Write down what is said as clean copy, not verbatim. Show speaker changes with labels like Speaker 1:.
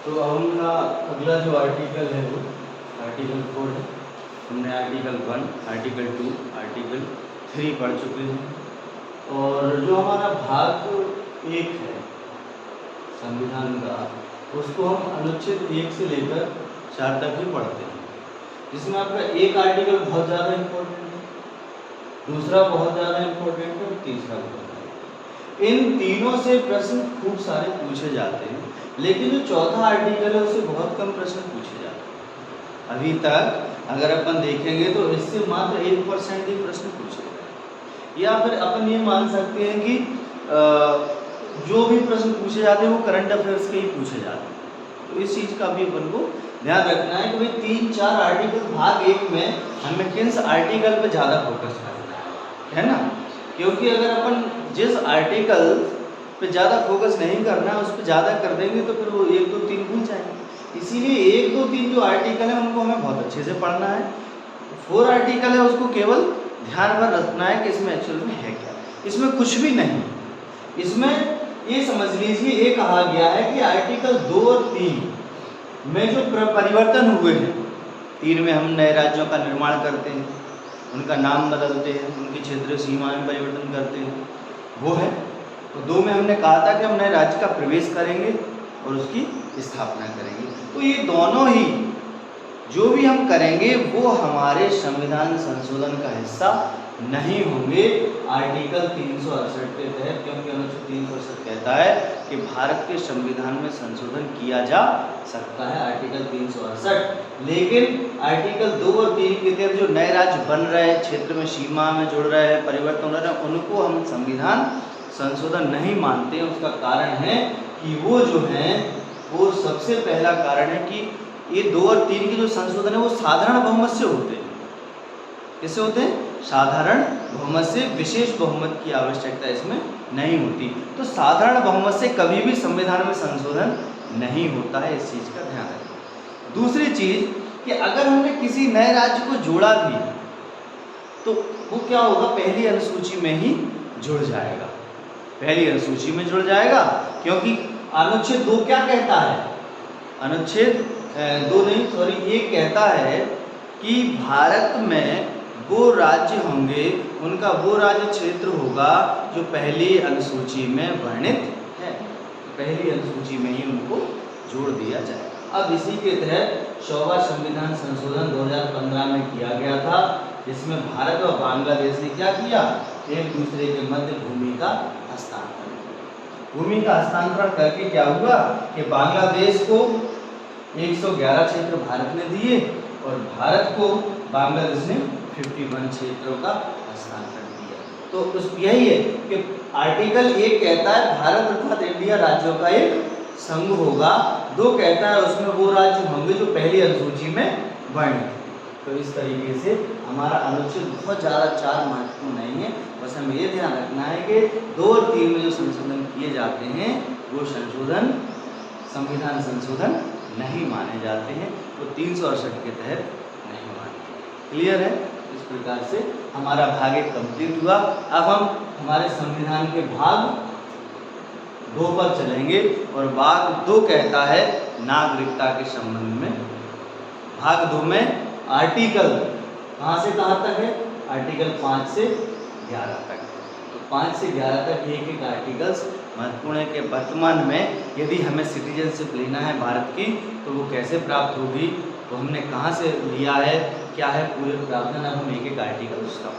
Speaker 1: तो हमने अगला जो आर्टिकल है वो आर्टिकल 4 है। हमने आर्टिकल 1, आर्टिकल 2, आर्टिकल 3 पढ़ चुके हैं। और जो हमारा भाग 1 है संविधान का, उसको हम अनुच्छेद 1 से लेकर 4 तक ही पढ़ते हैं, जिसमें आपका एक आर्टिकल बहुत ज़्यादा इम्पोर्टेंट है, दूसरा बहुत ज़्यादा इम्पोर्टेंट है और तीसरा बहुत ज़्यादा। इन तीनों से प्रश्न खूब सारे पूछे जाते हैं, लेकिन जो चौथा आर्टिकल है उससे बहुत कम प्रश्न पूछे जाते हैं। अभी तक अगर अपन देखेंगे तो इससे मात्र 1% ही प्रश्न पूछे गए। या फिर अपन ये मान सकते हैं कि जो भी प्रश्न पूछे जाते हैं वो करंट अफेयर्स के ही पूछे जाते हैं। तो इस चीज़ का भी अपन को ध्यान रखना है कि भाई 3-4 आर्टिकल भाग 1 में हमें किस आर्टिकल पे ज़्यादा फोकस करना है ना। क्योंकि अगर अपन जिस आर्टिकल पे ज़्यादा फोकस नहीं करना है उस पर ज़्यादा कर देंगे तो फिर वो 1, 2, 3 भूल जाएंगे। इसीलिए 1, 2, 3 जो आर्टिकल है उनको हमें बहुत अच्छे से पढ़ना है। 4 आर्टिकल है उसको केवल ध्यान में रखना है कि इसमें एक्चुअल में है क्या। इसमें कुछ भी नहीं, इसमें ये समझ लीजिए ये कहा गया है कि आर्टिकल 2 और 3 में जो परिवर्तन हुए हैं, 3 में हम नए राज्यों का निर्माण करते हैं, उनका नाम बदलते हैं, उनकी क्षेत्रीय सीमाएं में परिवर्तन करते हैं, वो है। तो 2 में हमने कहा था कि हम नए राज्य का प्रवेश करेंगे और उसकी स्थापना करेंगे। तो ये दोनों ही जो भी हम करेंगे वो हमारे संविधान संशोधन का हिस्सा नहीं होंगे आर्टिकल 368 के तहत, क्योंकि अनुच्छेद 368 कहता है कि भारत के संविधान में संशोधन किया जा सकता है, आर्टिकल 368। लेकिन आर्टिकल 2 और 3 के तहत जो नए राज्य बन रहे हैं, क्षेत्र में सीमा में जुड़ रहे हैं, परिवर्तन हो रहे हैं, उनको हम संविधान संशोधन नहीं मानते हैं। उसका कारण है कि वो जो है वो सबसे पहला कारण है कि ये 2 और 3 के जो संशोधन है वो साधारण बहुमत से होते हैं। किससे होते हैं? साधारण बहुमत से। विशेष बहुमत की आवश्यकता इसमें नहीं होती। तो साधारण बहुमत से कभी भी संविधान में संशोधन नहीं होता है, इस चीज़ का ध्यान रखें। दूसरी चीज़ कि अगर हमने किसी नए राज्य को जोड़ा भी तो वो क्या होगा, पहली अनुसूची में ही जुड़ जाएगा, पहली अनुसूची में जुड़ जाएगा। क्योंकि अनुच्छेद 2 क्या कहता है, अनुच्छेद 2 नहीं सॉरी 1 कहता है कि भारत में वो राज्य होंगे, उनका वो राज्य क्षेत्र होगा जो पहली अनुसूची में वर्णित है, पहली अनुसूची में ही उनको जोड़ दिया जाए। अब इसी के तहत 100वां संविधान संशोधन 2015 में किया गया था, जिसमें भारत और बांग्लादेश ने क्या किया, एक दूसरे के मध्य भूमि का हस्तांतरण। भूमि का हस्तांतरण करके क्या हुआ कि बांग्लादेश को 111 क्षेत्र भारत ने दिए और भारत को बांग्लादेश ने 51 क्षेत्रों का हस्तांतरण दिया। तो उस यही है कि आर्टिकल 1 कहता है भारत अर्थात इंडिया राज्यों का एक संघ होगा, 2 कहता है उसमें वो राज्य होंगे जो पहली अनुसूची में वर्णित है। तो इस तरीके से हमारा अनुच्छेद बहुत ज़्यादा 4 महत्वपूर्ण नहीं है, बस हमें ये ध्यान रखना है कि 2 और 3 में जो संशोधन किए जाते हैं वो संशोधन संविधान संशोधन नहीं माने जाते हैं, तो 368 के तहत नहीं माने। क्लियर है? इस प्रकार से हमारा भाग 1 कंप्लीट हुआ। अब हम हमारे संविधान के भाग 2 पर चलेंगे और भाग 2 कहता है नागरिकता के संबंध में। भाग 2 में आर्टिकल कहाँ से कहाँ तक है, आर्टिकल 5 से 11 तक। तो 5 से 11 तक एक आर्टिकल्स महत्वपूर्ण है कि वर्तमान में यदि हमें सिटीजनशिप लेना है भारत की तो वो कैसे प्राप्त होगी, तो हमने कहाँ से लिया है, क्या है पूरे प्रावधान। अब हम एक आर्टिकल उसका